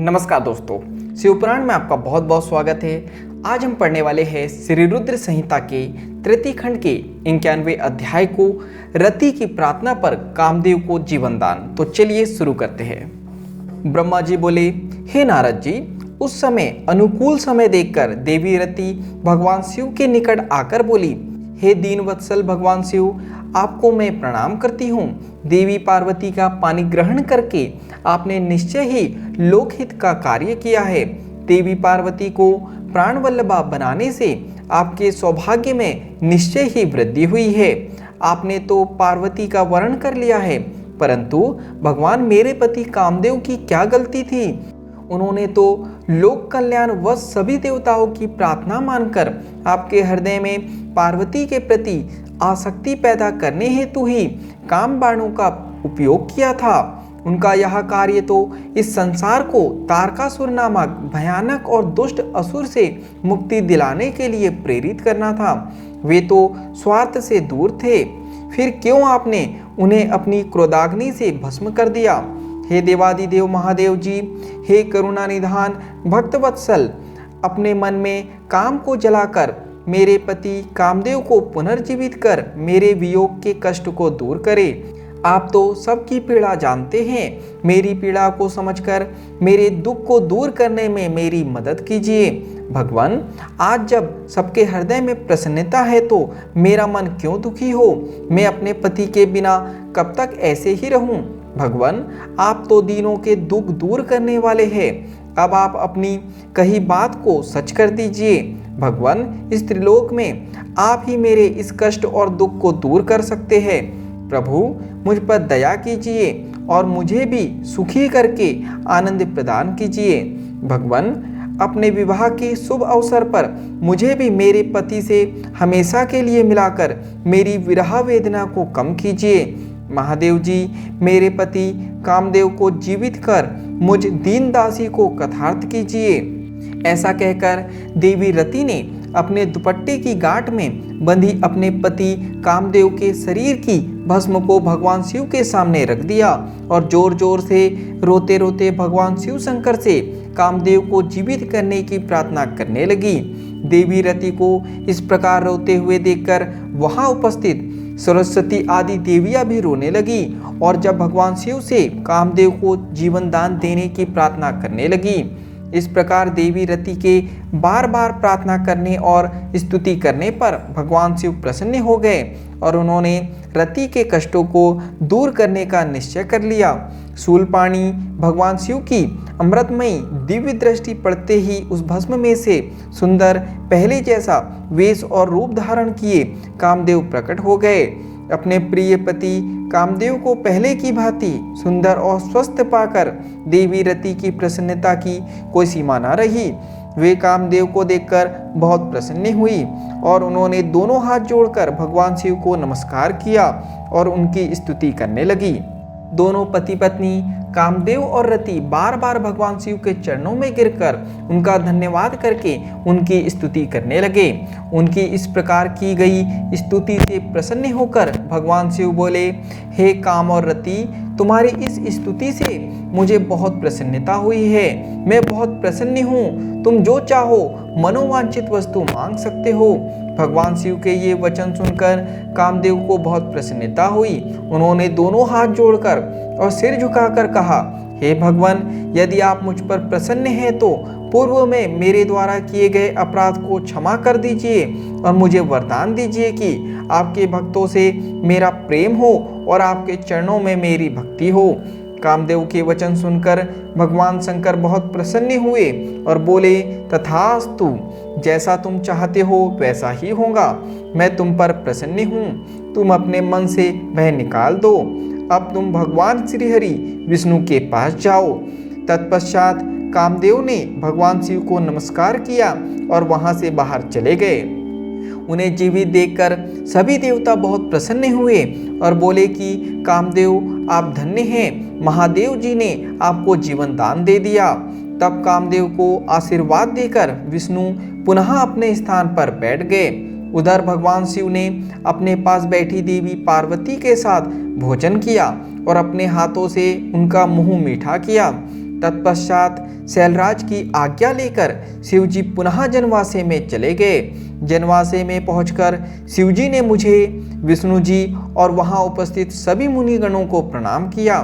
नमस्कार दोस्तों, शिवपुराण में आपका बहुत बहुत स्वागत है। आज हम पढ़ने वाले हैं श्री रुद्र संहिता के तृतीय खंड के 91वें अध्याय को, रति की प्रार्थना पर कामदेव को जीवन दान। तो चलिए शुरू करते हैं। ब्रह्मा जी बोले, हे नारद जी, उस समय अनुकूल समय देखकर देवी रति भगवान शिव के निकट आकर बोली, हे दीनवत्सल भगवान शिव, आपको मैं प्रणाम करती हूँ। देवी पार्वती का पानी ग्रहण करके आपने निश्चय ही लोकहित का कार्य किया है। देवी पार्वती को प्राण वल्लभा बनाने से आपके सौभाग्य में निश्चय ही वृद्धि हुई है। आपने तो पार्वती का वर्ण कर लिया है, परंतु भगवान मेरे पति कामदेव की क्या गलती थी? उन्होंने तो लोक कल्याण व सभी देवताओं की प्रार्थना मानकर आपके हृदय में पार्वती के प्रति आसक्ति पैदा करने हेतु ही काम बाणों का उपयोग किया था। उनका यह कार्य तो इस संसार को तारकासुर नामक भयानक और दुष्ट असुर से मुक्ति दिलाने के लिए प्रेरित करना था। वे तो स्वार्थ से दूर थे, फिर क्यों आपने उन्हें अपनी क्रोधाग्नि से भस्म कर दिया? हे देवादिदेव महादेव जी, हे करुणा निधान भक्तवत्सल, अपने मन में काम को जलाकर मेरे पति कामदेव को पुनर्जीवित कर मेरे वियोग के कष्ट को दूर करे। आप तो सबकी पीड़ा जानते हैं, मेरी पीड़ा को समझकर मेरे दुख को दूर करने में मेरी मदद कीजिए। भगवान, आज जब सबके हृदय में प्रसन्नता है तो मेरा मन क्यों दुखी हो? मैं अपने पति के बिना कब तक ऐसे ही रहूं? भगवान, आप तो दीनों के दुख दूर करने वाले हैं। अब आप अपनी कही बात को सच कर दीजिए। भगवान, इस त्रिलोक में आप ही मेरे इस कष्ट और दुख को दूर कर सकते हैं। प्रभु, मुझ पर दया कीजिए और मुझे भी सुखी करके आनंद प्रदान कीजिए। भगवान, अपने विवाह के शुभ अवसर पर मुझे भी मेरे पति से हमेशा के लिए मिलाकर मेरी विरह वेदना को कम कीजिए। महादेव जी, मेरे पति कामदेव को जीवित कर मुझ दीन दासी को कथार्थ कीजिए। ऐसा कहकर देवी रति ने अपने दुपट्टे की गांठ में बंधी अपने पति कामदेव के शरीर की भस्म को भगवान शिव के सामने रख दिया और जोर जोर से रोते रोते भगवान शिव शंकर से कामदेव को जीवित करने की प्रार्थना करने लगी। देवी रति को इस प्रकार रोते हुए देखकर वहां उपस्थित सरस्वती आदि देवियां भी रोने लगी और जब भगवान शिव से कामदेव को जीवन दान देने की प्रार्थना करने लगी। इस प्रकार देवी रति के बार बार प्रार्थना करने और स्तुति करने पर भगवान शिव प्रसन्न हो गए और उन्होंने रति के कष्टों को दूर करने का निश्चय कर लिया। शूलपाणी भगवान शिव की अमृतमयी दिव्य दृष्टि पड़ते ही उस भस्म में से सुंदर पहले जैसा वेश और रूप धारण किए कामदेव प्रकट हो गए। अपने प्रिय पति कामदेव को पहले की भांति सुंदर और स्वस्थ पाकर देवी रति की प्रसन्नता की कोई सीमा न रही। वे कामदेव को देखकर बहुत प्रसन्न हुई और उन्होंने दोनों हाथ जोड़कर भगवान शिव को नमस्कार किया और उनकी स्तुति करने लगी। दोनों पति पत्नी कामदेव और रति बार बार भगवान शिव के चरणों में गिरकर उनका धन्यवाद करके उनकी स्तुति करने लगे। उनकी इस प्रकार की गई स्तुति से प्रसन्न होकर भगवान शिव बोले, हे काम और रति, तुम्हारी इस स्तुति से मुझे बहुत प्रसन्नता हुई है। मैं बहुत प्रसन्न हूँ। तुम जो चाहो मनोवांछित वस्तु मांग सकते हो। भगवान शिव के ये वचन सुनकर कामदेव को बहुत प्रसन्नता हुई। उन्होंने दोनों हाथ जोड़कर और सिर झुकाकर कहा, हे भगवान, यदि आप मुझ पर प्रसन्न हैं तो पूर्व में मेरे द्वारा किए गए अपराध को क्षमा कर दीजिए और मुझे वरदान दीजिए कि आपके भक्तों से मेरा प्रेम हो और आपके चरणों में मेरी भक्ति हो। कामदेव के वचन सुनकर भगवान शंकर बहुत प्रसन्न हुए और बोले, तथास्तु, जैसा तुम चाहते हो वैसा ही होगा। मैं तुम पर प्रसन्न हूँ। तुम अपने मन से वह निकाल दो। अब तुम भगवान श्रीहरि विष्णु के पास जाओ। तत्पश्चात कामदेव ने भगवान शिव को नमस्कार किया और वहां से बाहर चले गए। उन्हें जीवित देखकर सभी देवता बहुत प्रसन्न हुए और बोले कि कामदेव, आप धन्य हैं। महादेव जी ने आपको जीवन दान दे दिया। तब कामदेव को आशीर्वाद देकर विष्णु पुनः अपने स्थान पर बैठ गए। उधर भगवान शिव ने अपने पास बैठी देवी पार्वती के साथ भोजन किया और अपने हाथों से उनका मुंह मीठा किया। तत्पश्चात शैलराज की आज्ञा लेकर शिवजी पुनः जनवासे में चले गए। जनवासे में पहुंचकर शिवजी ने मुझे, विष्णु जी और वहां उपस्थित सभी मुनिगणों को प्रणाम किया।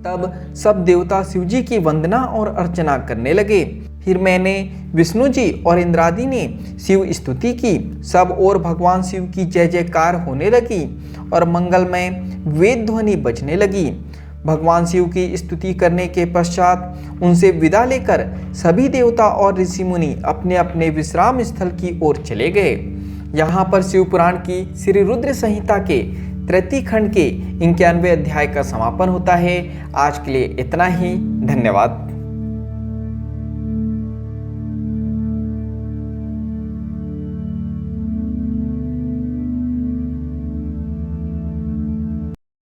तब सब देवता शिवजी की वंदना और अर्चना करने लगे। फिर मैंने, विष्णु जी और इंद्रादि ने शिव स्तुति की। सब और भगवान शिव की जय जयकार होने लगी और मंगलमय वेद ध्वनि बजने लगी। भगवान शिव की स्तुति करने के पश्चात उनसे विदा लेकर सभी देवता और ऋषि मुनि अपने अपने विश्राम स्थल की ओर चले गए। यहाँ पर शिव पुराण की श्री रुद्र संहिता के तृतीय खंड के 91वें अध्याय का समापन होता है। आज के लिए इतना ही। धन्यवाद।